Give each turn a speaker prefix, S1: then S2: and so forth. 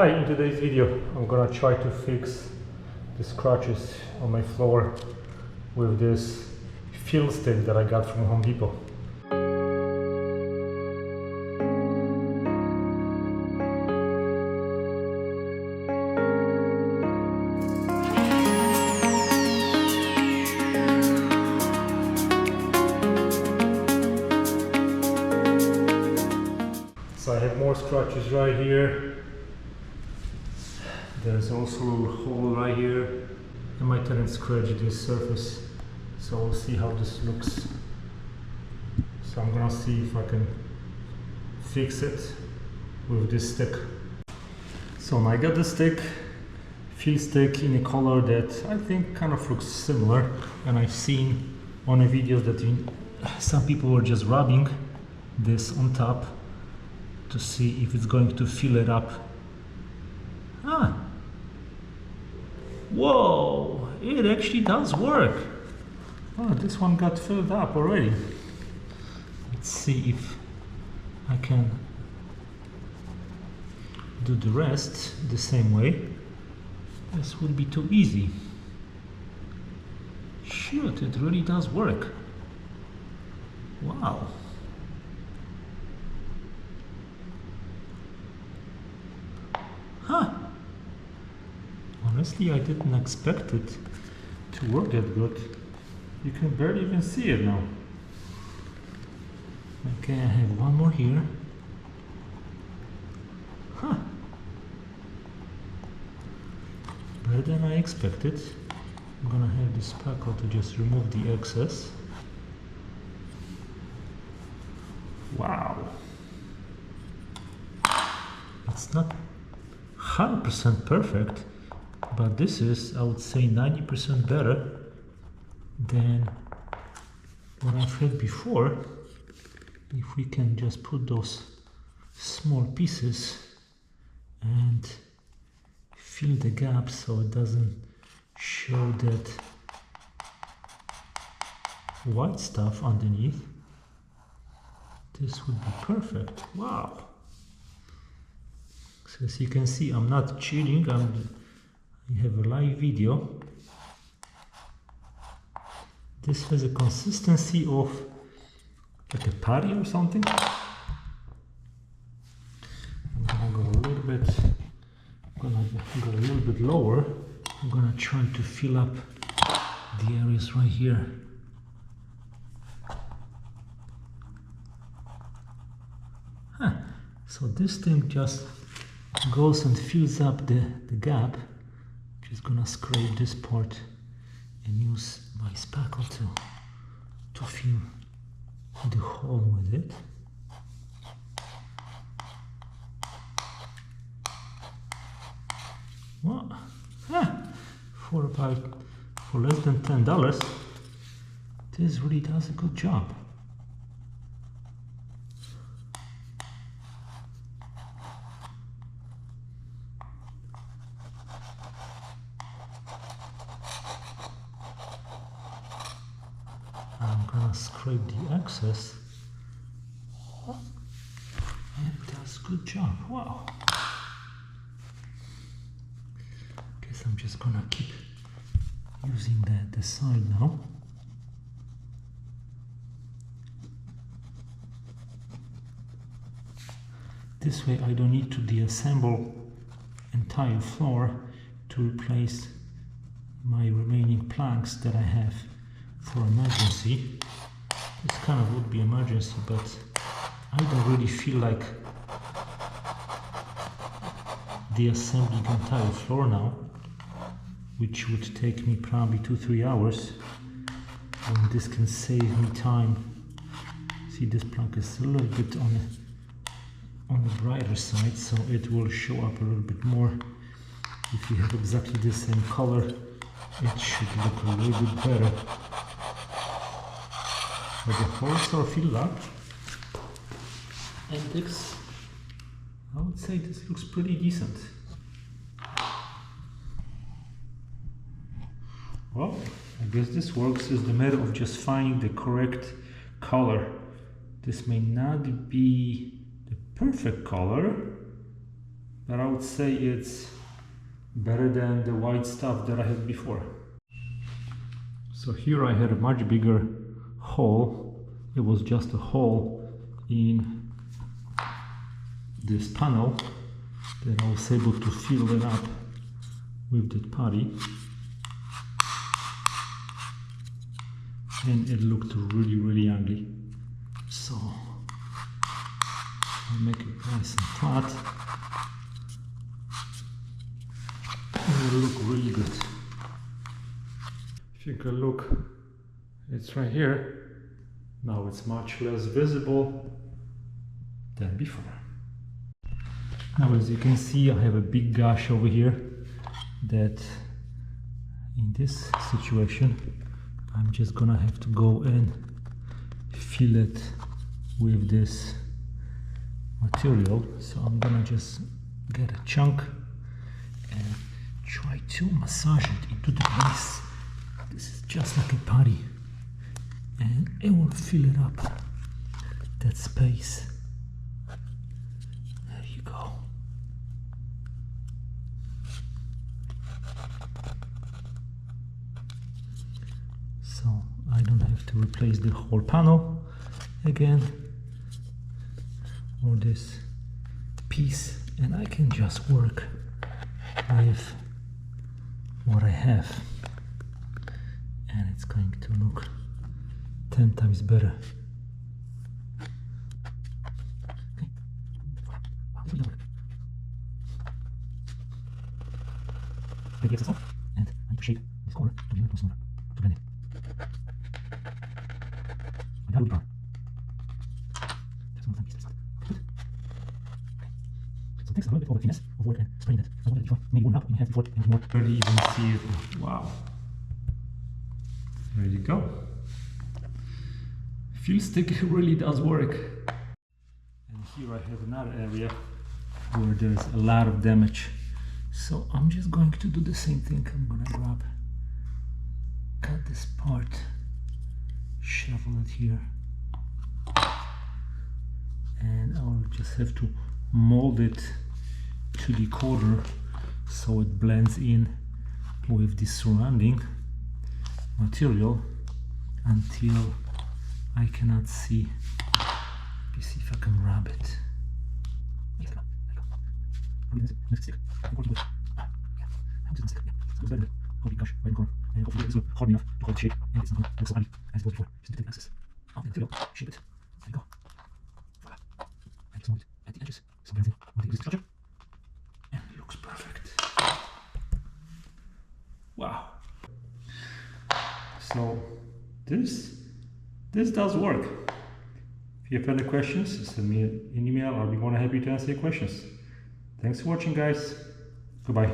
S1: Hi, in today's video I'm gonna try to fix the scratches on my floor with this fill stick that I got from Home Depot. So I have more scratches right here. There's also a hole right here. I might try and scratch this surface, so we'll see how this looks. So I'm gonna see if I can fix it with this stick. So I got the stick, fill stick in a color that I think kind of looks similar, and I've seen on a video that some people were just rubbing this on top to see if it's going to fill it up. Whoa, it actually does work. Oh, this one got filled up already. Let's see if I can do the rest the same way. This would be too easy. Shoot, it really does work. Wow. Huh. Honestly, I didn't expect it to work that good. You can barely even see it now. Okay, I have one more here. Huh. Better than I expected. I'm gonna have this spackle to just remove the excess. Wow. It's not 100% perfect, but this is, I would say, 90% better than what I've had before. If we can just put those small pieces and fill the gap so it doesn't show that white stuff underneath, this would be perfect. Wow. So as you can see, I'm not cheating, I have a live video. This has a consistency of like a patty or something. I'm gonna go a little bit lower. I'm gonna try to fill up the areas right here. So this thing just goes and fills up the gap. Just gonna scrape this part and use my spackle to fill the hole with it. Well, for less than $10, this really does a good job. I'm gonna scrape the excess, and it does a good job. Wow. Guess I'm just gonna keep using the side now. This way I don't need to deassemble entire floor to replace my remaining planks that I have for emergency. This kind of would be emergency, but I don't really feel like deassembling entire floor now, which would take me probably 2-3 hours, and this can save me time. See, this plank is a little bit on the brighter side, so it will show up a little bit more. If you have exactly the same color, it should look a little bit better. But the holes are filled up, and this, I would say this looks pretty decent. Well, I guess this works. Is the matter of just finding the correct color. This may not be the perfect color, but I would say it's better than the white stuff that I had before. So here I had a much bigger hole. It was just a hole in this panel that I was able to fill it up with that putty, and it looked really ugly. So I'll make it nice and flat. It will look really good. If you can look, it's right here. Now it's much less visible than before. Now, as you can see, I have a big gash over here that in this situation I'm just gonna have to go and fill it with this material. So I'm gonna just get a chunk and try to massage it into the base. This is just like a putty, and it will fill it up, that space. There you go. So I don't have to replace the whole panel again, or this piece, and I can just work with what I have, and it's going to look 10 times better. Maybe it's off, and I need to shape this corner to give it a smaller, to blend it. And that would be gone. That's one piece, that's good. Okay. So it takes a little bit of the finesse of work and spraying that. I wanted to try maybe one up in my hand before anything more. Barely even see it. Wow. There you go. Feel stick really does work. And here I have another area where there's a lot of damage. So I'm just going to do the same thing. I'm gonna cut this part, shovel it here, and I'll just have to mold it to the corner so it blends in with the surrounding material until I cannot see. Let me see if I can rub it. Oh gosh, right in the corner. And hopefully this will hard enough to hold the shape, and it's not going to look so ugly as it was before. Just take access of the material, shape it. There you go. Voila. And smooth it at the edges, so blends in with the existing structure. And it looks perfect. Wow. So this does work. If you have further questions, send me an email. I'll be more than happy to answer your questions. Thanks for watching, guys. Goodbye.